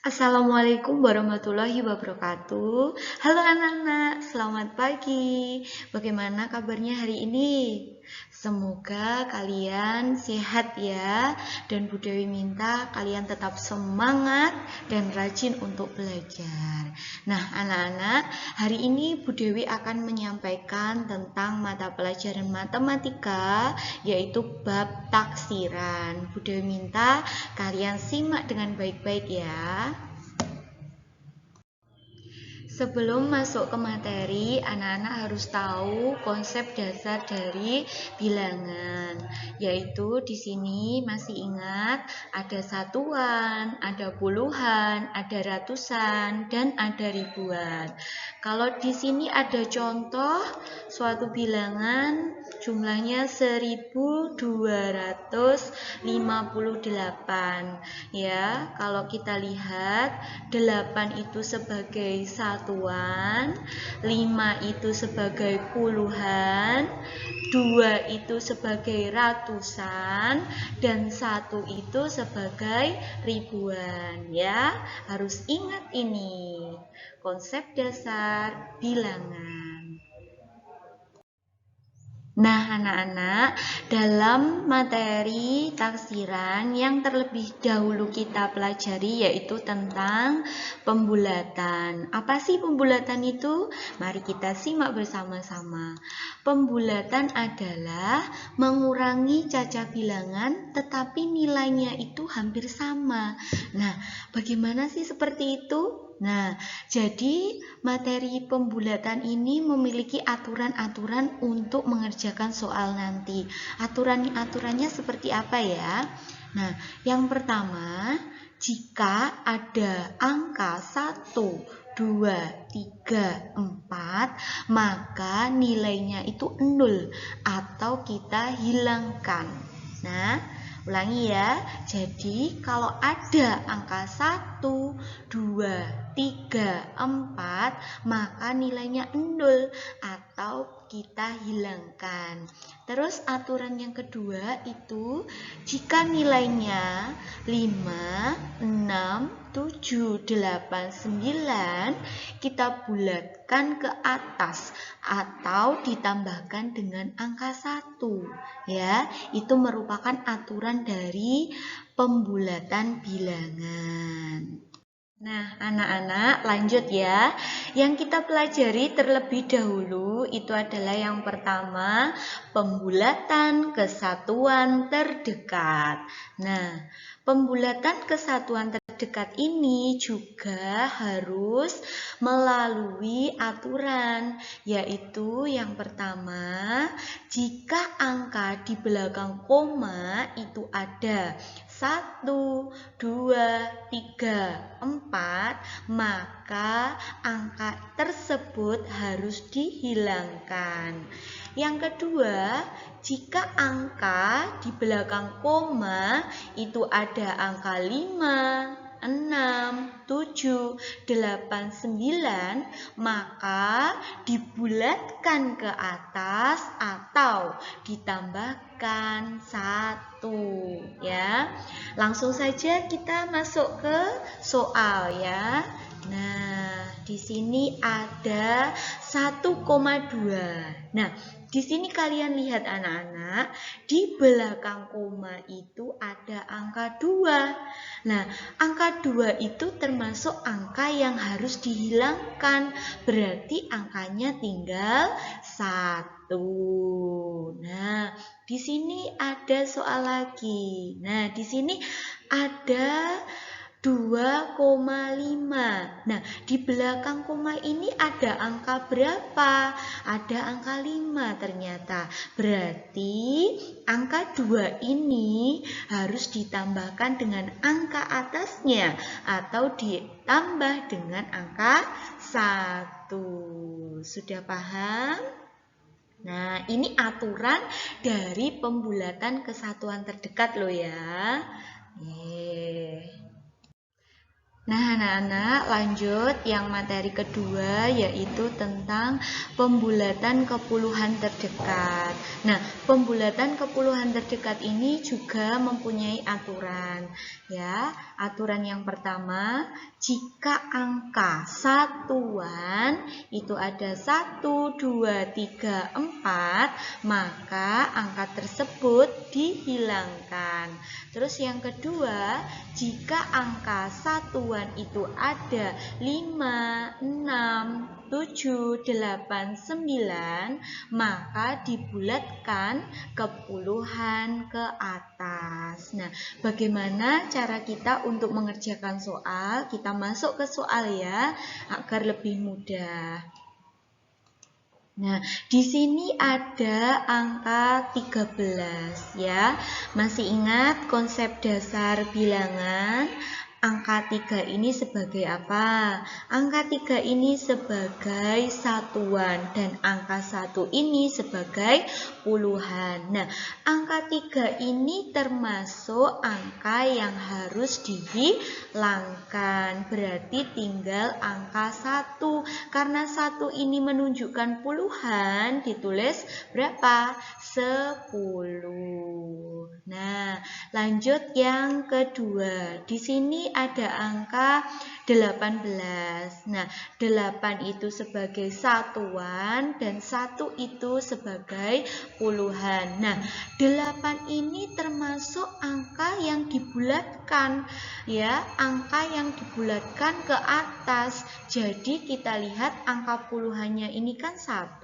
Assalamualaikum warahmatullahi wabarakatuh. Halo anak-anak, selamat pagi. Bagaimana kabarnya hari ini? Semoga kalian sehat ya. Dan Bu Dewi minta kalian tetap semangat dan rajin untuk belajar. Nah anak-anak, hari ini Bu Dewi akan menyampaikan tentang mata pelajaran matematika, yaitu bab taksiran. Bu Dewi minta kalian simak dengan baik-baik ya. Sebelum masuk ke materi, anak-anak harus tahu konsep dasar dari bilangan, yaitu di sini masih ingat ada satuan, ada puluhan, ada ratusan, dan ada ribuan. Kalau di sini ada contoh suatu bilangan jumlahnya 1258 ya. Kalau kita lihat 8 itu sebagai satuan, 5 itu sebagai puluhan, 2 itu sebagai ratusan, dan 1 itu sebagai ribuan ya. Harus ingat ini konsep dasar bilangan. Nah, anak-anak, dalam materi taksiran yang terlebih dahulu kita pelajari yaitu tentang pembulatan. Apa sih pembulatan itu? Mari kita simak bersama-sama. Pembulatan adalah mengurangi caca bilangan tetapi nilainya itu hampir sama. Nah, bagaimana sih seperti itu? Nah, jadi materi pembulatan ini memiliki aturan-aturan untuk mengerjakan soal nanti. Aturannya seperti apa ya? Nah, yang pertama, jika ada angka 1, 2, 3, 4, maka nilainya itu 0 atau kita hilangkan. Nah, ulangi ya. Jadi kalau ada angka 1, 2, 3, 4, maka nilainya 0 atau kita hilangkan. Terus aturan yang kedua itu jika nilainya 5, 6, 7, 8, 9 kita bulatkan ke atas atau ditambahkan dengan angka 1 ya. Itu merupakan aturan dari pembulatan bilangan. Nah, anak-anak lanjut ya. Yang kita pelajari terlebih dahulu itu adalah yang pertama, pembulatan kesatuan terdekat. Nah, pembulatan kesatuan terdekat ini juga harus melalui aturan, yaitu yang pertama, jika angka di belakang koma itu ada 1, 2, 3, 4, maka angka tersebut harus dihilangkan. Yang kedua, jika angka di belakang koma itu ada angka 5, 6, 7, 8, 9, maka dibulatkan ke atas atau ditambahkan 1 ya. Langsung saja kita masuk ke soal ya. Nah, di sini ada 1,2. Nah, di sini kalian lihat anak-anak, di belakang koma itu ada angka 2. Nah, angka 2 itu termasuk angka yang harus dihilangkan. Berarti angkanya tinggal 1. Nah, di sini ada soal lagi. Nah, di sini ada 2,5. Nah, di belakang koma ini ada angka berapa? Ada angka 5 ternyata. Berarti angka 2 ini harus ditambahkan dengan angka atasnya atau ditambah dengan angka 1. Sudah paham? Nah, ini aturan dari pembulatan kesatuan terdekat loh ya. Nah, anak-anak, lanjut yang materi kedua yaitu tentang pembulatan kepuluhan terdekat. Nah, pembulatan kepuluhan terdekat ini juga mempunyai aturan. Ya, aturan yang pertama, jika angka satuan itu ada 1, 2, 3, 4, maka angka tersebut dihilangkan. Terus yang kedua, jika angka satuan itu ada 5, 6, 7, 8, 9, maka dibulatkan kepuluhan ke atas. Nah, bagaimana cara kita untuk mengerjakan soal? Kita masuk ke soal ya, agar lebih mudah. Nah, di sini ada angka 13 ya. Masih ingat konsep dasar bilangan? Angka 3 ini sebagai apa? Angka 3 ini sebagai satuan dan angka 1 ini sebagai puluhan. Nah, angka 3 ini termasuk angka yang harus dihilangkan. Berarti tinggal angka 1. Karena 1 ini menunjukkan puluhan, ditulis berapa? 10. Nah, lanjut yang kedua. Di sini ada angka 18. Nah, 8 itu sebagai satuan dan 1 itu sebagai puluhan. Nah, 8 ini termasuk angka yang dibulatkan ya, angka yang dibulatkan ke atas. Jadi kita lihat angka puluhannya ini kan 1.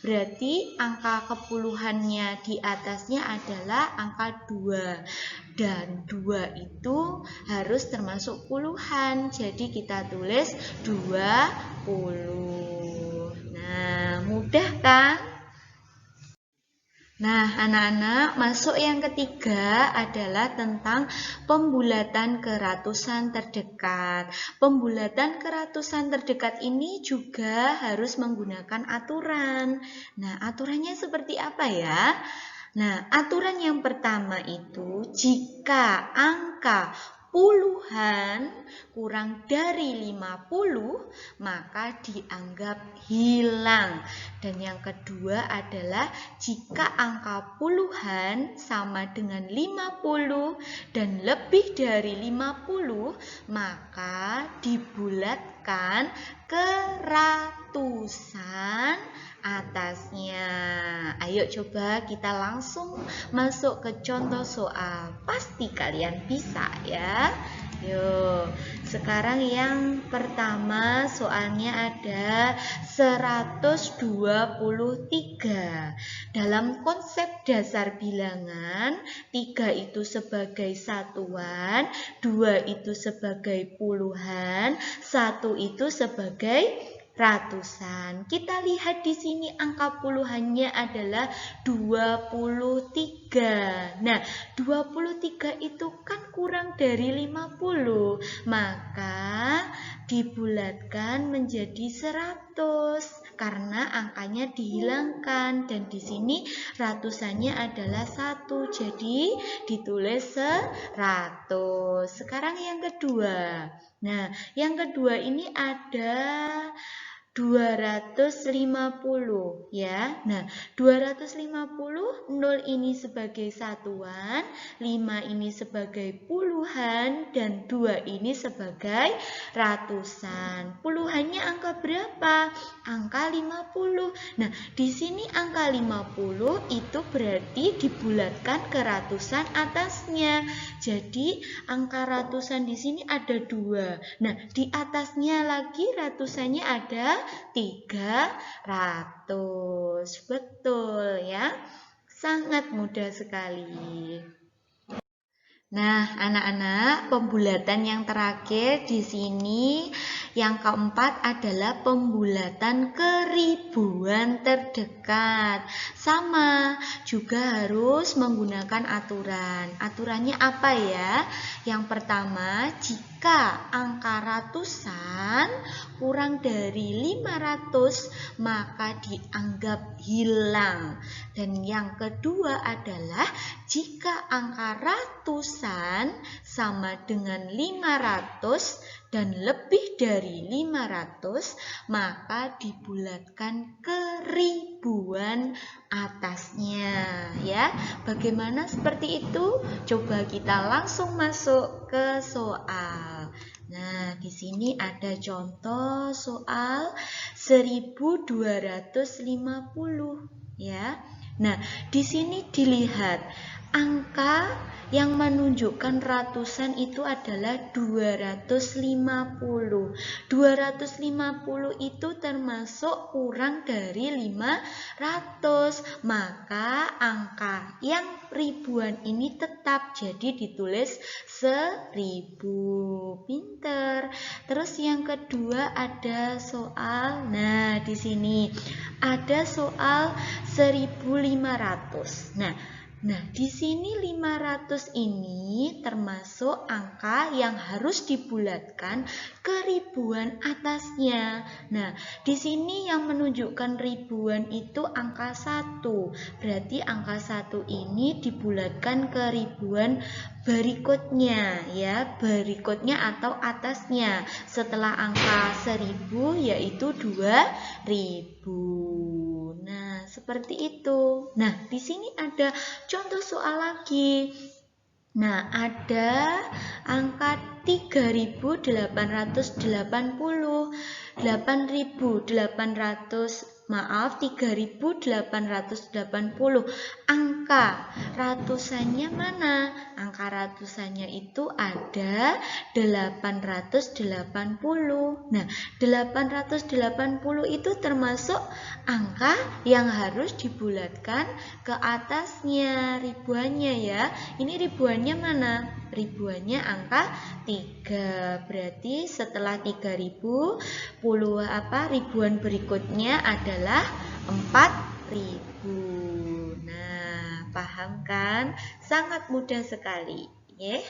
Berarti angka kepuluhannya di atasnya adalah angka 2. Dan 2 itu harus termasuk puluhan. Jadi kita tulis 20. Nah, mudah kan? Nah, anak-anak, masuk yang ketiga adalah tentang pembulatan ke ratusan terdekat. Pembulatan ke ratusan terdekat ini juga harus menggunakan aturan. Nah, aturannya seperti apa ya? Nah, aturan yang pertama itu jika angka puluhan kurang dari 50, maka dianggap hilang. Dan yang kedua adalah jika angka puluhan sama dengan 50 dan lebih dari 50, maka dibulatkan ke ratusan atasnya. Ayo coba kita langsung masuk ke contoh soal. Pasti kalian bisa ya. Yuk, sekarang yang pertama soalnya ada 123. Dalam konsep dasar bilangan, 3 itu sebagai satuan, 2 itu sebagai puluhan, 1 itu sebagai ratusan. Kita lihat di sini angka puluhannya adalah 23. Nah, 23 itu kan kurang dari 50. Maka dibulatkan menjadi 100 karena angkanya dihilangkan dan di sini ratusannya adalah 1. Jadi ditulis 100. Sekarang yang kedua. Nah, yang kedua ini ada 250 ya. Nah, 250, 0 ini sebagai satuan, 5 ini sebagai puluhan, dan 2 ini sebagai ratusan. Puluhannya angka berapa? Angka 50. Nah, di sini angka 50 itu berarti dibulatkan ke ratusan atasnya. Jadi, angka ratusan di sini ada 2. Nah, di atasnya lagi ratusannya ada 300. Betul ya. Sangat mudah sekali. Nah, anak-anak, pembulatan yang terakhir di sini yang keempat adalah pembulatan ke ribuan terdekat. Sama, juga harus menggunakan aturan. Aturannya apa ya? Yang pertama, jika angka ratusan kurang dari 500, maka dianggap hilang. Dan yang kedua adalah jika angka ratusan sama dengan 500 dan lebih dari 500, maka dibulatkan ke ribuan atasnya ya. Bagaimana seperti itu? Coba kita langsung masuk ke soal. Nah, di sini ada contoh soal 1250 ya. Nah, di sini dilihat angka yang menunjukkan ratusan itu adalah 250. 250 itu termasuk kurang dari 500. Maka angka yang ribuan ini tetap jadi ditulis 1000. Pinter. Terus yang kedua ada soal. Nah, di sini ada soal 1500. Nah, di sini 500 ini termasuk angka yang harus dibulatkan ke ribuan atasnya. Nah, di sini yang menunjukkan ribuan itu angka 1. Berarti angka 1 ini dibulatkan ke ribuan berikutnya ya, berikutnya atau atasnya. Setelah angka 1000 yaitu 2000. Nah, seperti itu. Nah, di sini ada contoh soal lagi. Nah, ada angka 3880. 3880. Angka ratusannya mana? Angka ratusannya itu ada 880. Nah, 880 itu termasuk angka yang harus dibulatkan ke atasnya ribuannya ya. Ini ribuannya mana? Ribuannya angka 3. Berarti setelah 3000 ribuan berikutnya adalah 4000. Nah, paham kan? Sangat mudah sekali, ya.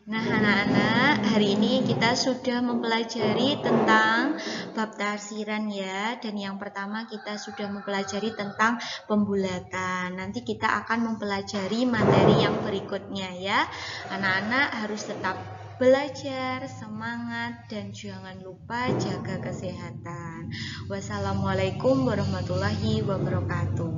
Nah, anak-anak, hari ini kita sudah mempelajari tentang bab tarsiran ya. Dan yang pertama kita sudah mempelajari tentang pembulatan. Nanti kita akan mempelajari materi yang berikutnya ya. Anak-anak harus tetap belajar, semangat, dan jangan lupa jaga kesehatan. Wassalamualaikum warahmatullahi wabarakatuh.